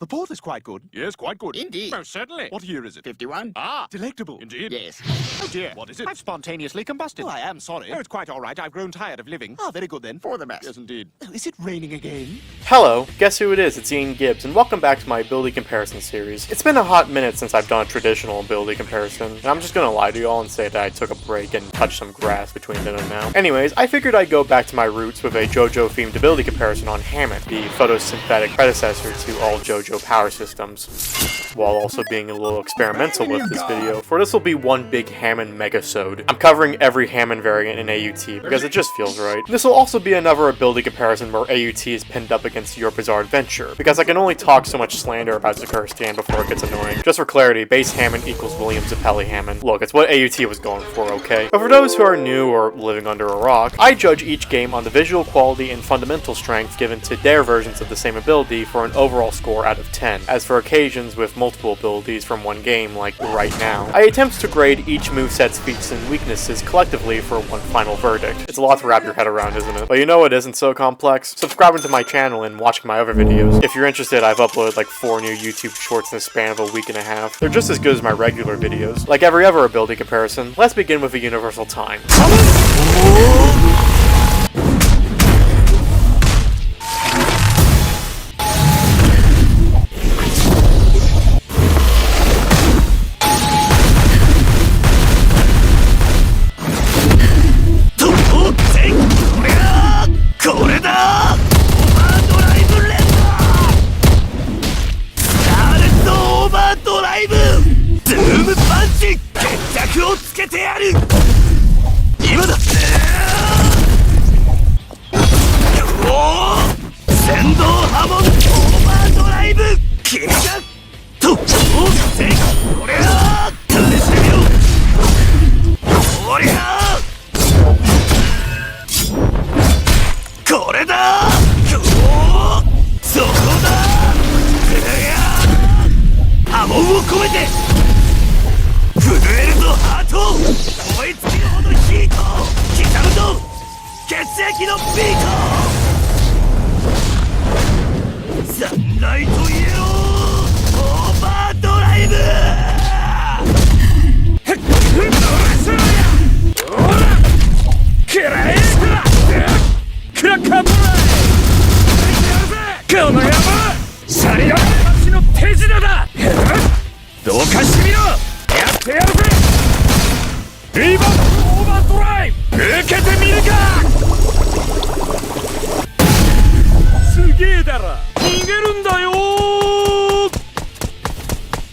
The port is quite good. Yes, quite good. Indeed. Most certainly. What year is it? 51? Ah, Delectable. indeed. Yes. Oh dear. What is it? I've spontaneously combusted. Oh, I am sorry. Oh, it's quite all right. I've grown tired of living. Ah, very good then. For the best. Yes, indeed. Oh, is it raining again? Hello, guess who it is? It's Ian Gibbs, and welcome back to my ability comparison series. It's been a hot minute since I've done a traditional ability comparison, and I'm just gonna lie to y'all and say that I took a break and touched some grass between then and now. Anyways, I figured I'd go back to my roots with a JoJo-themed ability comparison on Hamon, the photosynthetic predecessor to all JoJo power systems, while also being a little experimental with this video, for this will be one big Hamon megasode. I'm covering every Hamon variant in AUT, because it just feels right. This will also be another ability comparison where AUT is pinned up against Your Bizarre Adventure, because I can only talk so much slander about Sakura Stan before it gets annoying. Just for clarity, base Hamon equals William Zappelli Hamon. Look, it's what AUT was going for, okay? But for those who are new or living under a rock, I judge each game on the visual quality and fundamental strength given to their versions of the same ability for an overall score out of 10. As for occasions with multiple abilities from one game, like right now, I attempt to grade each moveset's feats and weaknesses collectively for one final verdict. It's a lot to wrap your head around, isn't it? But you know what isn't so complex? Subscribing to my channel and watching my other videos. If you're interested, I've uploaded like 4 new YouTube shorts in the span of a week and a half. They're just as good as my regular videos. Like every other ability comparison, let's begin with a universal time.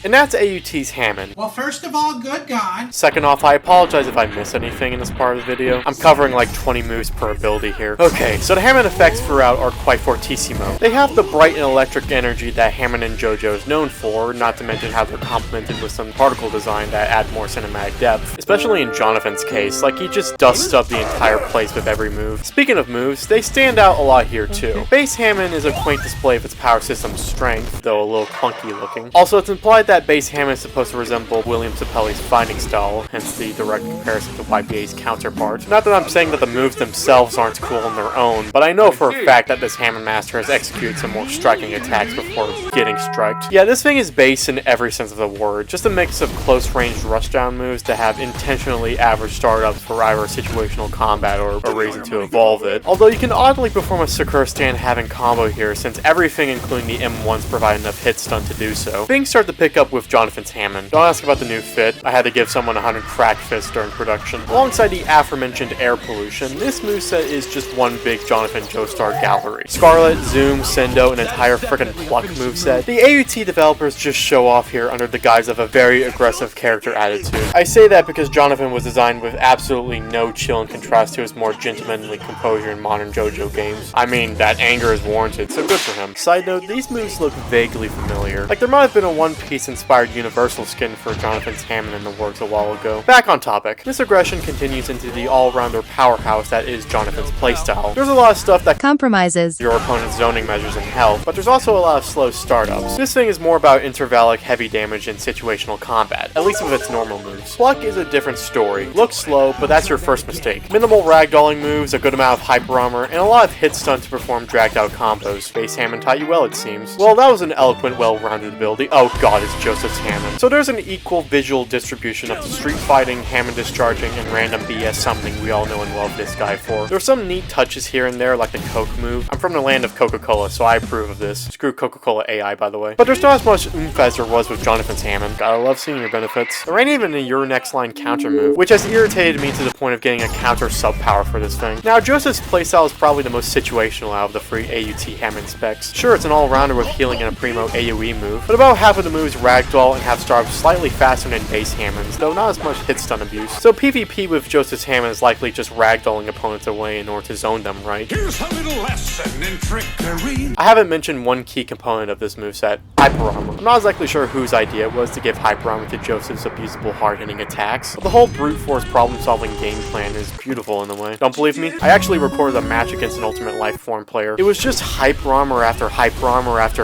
And that's AUT's Hamon. Well, first of all, good God. Second off, I apologize if I miss anything in this part of the video. I'm covering like 20 moves per ability here. Okay, so the Hamon effects throughout are quite fortissimo. They have the bright and electric energy that Hamon and JoJo is known for, not to mention how they're complemented with some particle design that add more cinematic depth. Especially in Jonathan's case, like he just dusts up the entire place with every move. Speaking of moves, they stand out a lot here too. Base Hamon is a quaint display of its power system's strength, though a little clunky looking. Also, it's implied that base Hamon is supposed to resemble William Zappelli's fighting style, hence the direct comparison to YBA's counterpart. Not that I'm saying that the moves themselves aren't cool on their own, but I know for a fact that this Hamon master has executed some more striking attacks before getting striked. Yeah, this thing is base in every sense of the word, just a mix of close-ranged rushdown moves that have intentionally average startups for either situational combat or a reason to evolve it. Although you can oddly perform a Sakura Stan having combo here, since everything including the M1s provide enough hit stun to do so. Things start to pick up with Jonathan's Hamon. Don't ask about the new fit. I had to give someone 100 crack fists during production. Alongside the aforementioned air pollution, this moveset is just one big Jonathan Joestar gallery. Scarlet, Zoom, Sendo, an entire frickin' pluck moveset. The AUT developers just show off here under the guise of a very aggressive character attitude. I say that because Jonathan was designed with absolutely no chill in contrast to his more gentlemanly composure in modern JoJo games. I mean, that anger is warranted, so good for him. Side note, these moves look vaguely familiar. Like there might have been a One Piece inspired universal skin for Jonathan's Hamon in the works a while ago. Back on topic, this aggression continues into the all-rounder powerhouse that is Jonathan's playstyle. There's a lot of stuff that compromises your opponent's zoning measures and health, but there's also a lot of slow startups. This thing is more about intervallic heavy damage and situational combat, at least with its normal moves. Pluck is a different story. Looks slow, but that's your first mistake. Minimal ragdolling moves, a good amount of hyper armor, and a lot of hit stun to perform dragged out combos. Space Hamon taught you well, it seems. Well, that was an eloquent, well-rounded ability. Oh god, it's Joseph's Hamon. So there's an equal visual distribution of the street fighting, Hamon discharging, and random BS summoning we all know and love this guy for. There's some neat touches here and there, like the Coke move. I'm from the land of Coca-Cola, so I approve of this. Screw Coca-Cola AI, by the way. But there's not as much oomph as there was with Jonathan's Hamon. Gotta love seeing your benefits. There ain't even a your next line counter move, which has irritated me to the point of getting a counter sub power for this thing. Now, Joseph's playstyle is probably the most situational out of the free AUT Hamon specs. Sure, it's an all-rounder with healing and a primo AoE move, but about half of the moves ragdoll and have starve slightly faster than base Hamons, though not as much hit stun abuse. So PvP with Joseph's Hamon is likely just ragdolling opponents away in order to zone them right. Here's a little lesson in trickery. I haven't mentioned one key component of this moveset, hyper armor. I'm not exactly sure whose idea it was to give hyper armor to Joseph's abusable hard-hitting attacks, but the whole brute force problem-solving game plan is beautiful in a way. Don't believe me? I actually recorded a match against an Ultimate Lifeform player. It was just hyper armor after hyper armor after.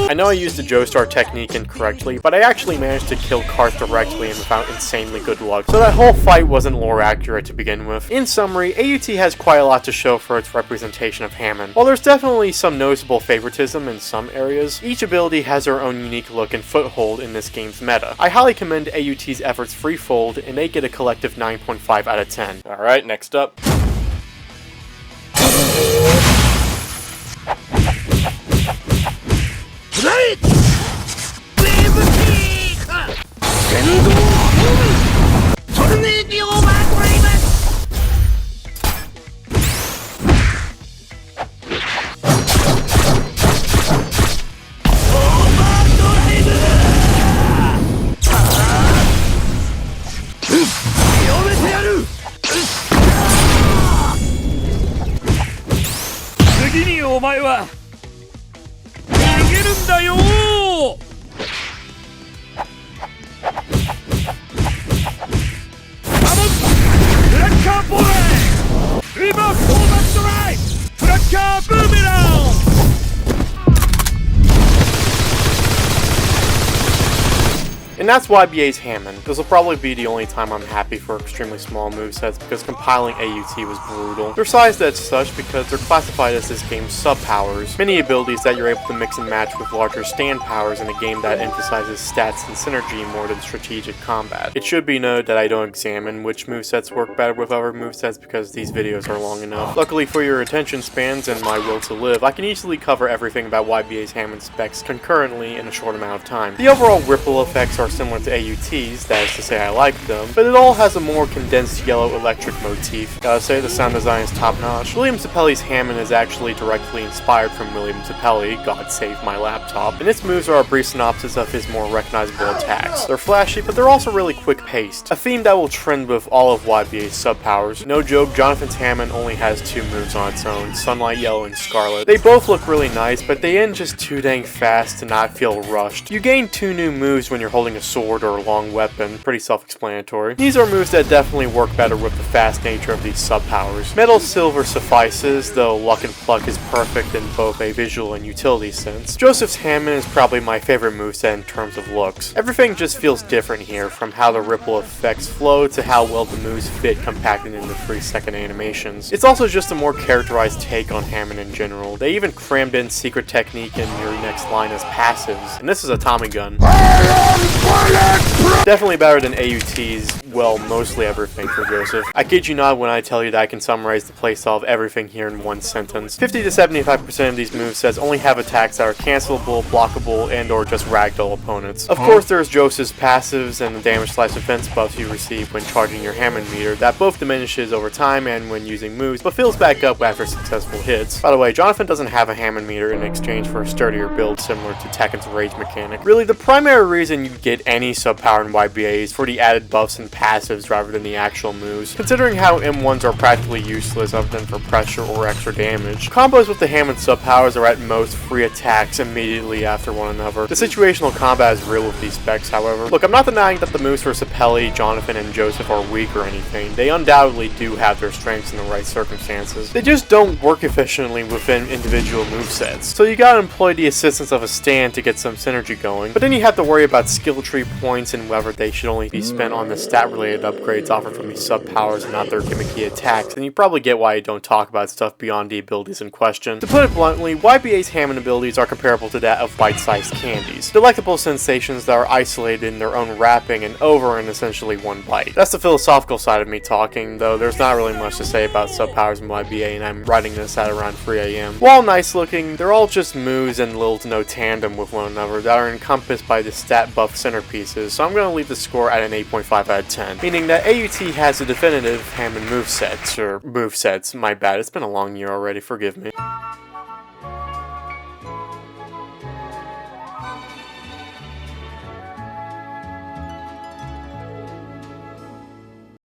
I know I used the Joestar technique incorrectly, but I actually managed to kill Karth directly and without insanely good luck, so that whole fight wasn't lore accurate to begin with. In summary, AUT has quite a lot to show for its representation of Hamon. While there's definitely some noticeable favoritism in some areas, each ability has their own unique look and foothold in this game's meta. I highly commend AUT's efforts threefold, and they get a collective 9.5 out of 10. Alright, next up. And that's YBA's Hamon. This will probably be the only time I'm happy for extremely small movesets because compiling AUT was brutal. They're sized as such because they're classified as this game's sub-powers, many abilities that you're able to mix and match with larger stand powers in a game that emphasizes stats and synergy more than strategic combat. It should be noted that I don't examine which movesets work better with other movesets because these videos are long enough. Luckily for your attention spans and my will to live, I can easily cover everything about YBA's Hamon specs concurrently in a short amount of time. The overall ripple effects are similar to AUT's, that is to say I like them, but it all has a more condensed yellow electric motif. Gotta say the sound design is top notch. William Zappelli's Hamon is actually directly inspired from William Zappelli, God save my laptop, and its moves are a brief synopsis of his more recognizable attacks. They're flashy, but they're also really quick paced, a theme that will trend with all of YBA's sub-powers. No joke, Jonathan's Hamon only has two moves on its own, Sunlight Yellow and Scarlet. They both look really nice, but they end just too dang fast to not feel rushed. You gain two new moves when you're holding a sword or a long weapon, pretty self-explanatory. These are moves that definitely work better with the fast nature of these sub-powers. Metal Silver suffices, though Luck and Pluck is perfect in both a visual and utility sense. Joseph's Hamon is probably my favorite moveset in terms of looks. Everything just feels different here, from how the ripple effects flow to how well the moves fit compacted into 3-second animations. It's also just a more characterized take on Hamon in general. They even crammed in secret technique in your next line as passives, and this is a Tommy gun. Definitely better than AUT's, well, mostly everything for Joseph. I kid you not when I tell you that I can summarize the playstyle of everything here in one sentence. 50 to 75% of these movesets only have attacks that are cancelable, blockable, and or just ragdoll opponents. Of course, there's Joseph's passives and the damage slice defense buffs you receive when charging your Hamon meter that both diminishes over time and when using moves, but fills back up after successful hits. By the way, Jonathan doesn't have a Hamon meter in exchange for a sturdier build similar to Tekken's Rage mechanic. Really, the primary reason you get any sub-power in YBA is for the added buffs and passives rather than the actual moves, considering how M1s are practically useless other than for pressure or extra damage. Combos with the Hamon sub-powers are at most free attacks immediately after one another. The situational combat is real with these specs, however. Look, I'm not denying that the moves for Sapelli, Jonathan, and Joseph are weak or anything. They undoubtedly do have their strengths in the right circumstances. They just don't work efficiently within individual movesets. So you gotta employ the assistance of a stand to get some synergy going, but then you have to worry about skill tree points and whether they should only be spent on the stat-related upgrades offered from these sub-powers and not their gimmicky attacks, and you probably get why I don't talk about stuff beyond the abilities in question. To put it bluntly, YBA's Hamon abilities are comparable to that of bite-sized candies. Delectable sensations that are isolated in their own wrapping and over in essentially one bite. That's the philosophical side of me talking, though there's not really much to say about sub-powers in YBA, and I'm writing this at around 3 AM. While nice looking, they're all just moves in little to no tandem with one another that are encompassed by the stat buff centerpieces, so I'm going to leave the score at an 8.5 out of 10, meaning that AUT has a definitive Hamon movesets, my bad, it's been a long year already, forgive me.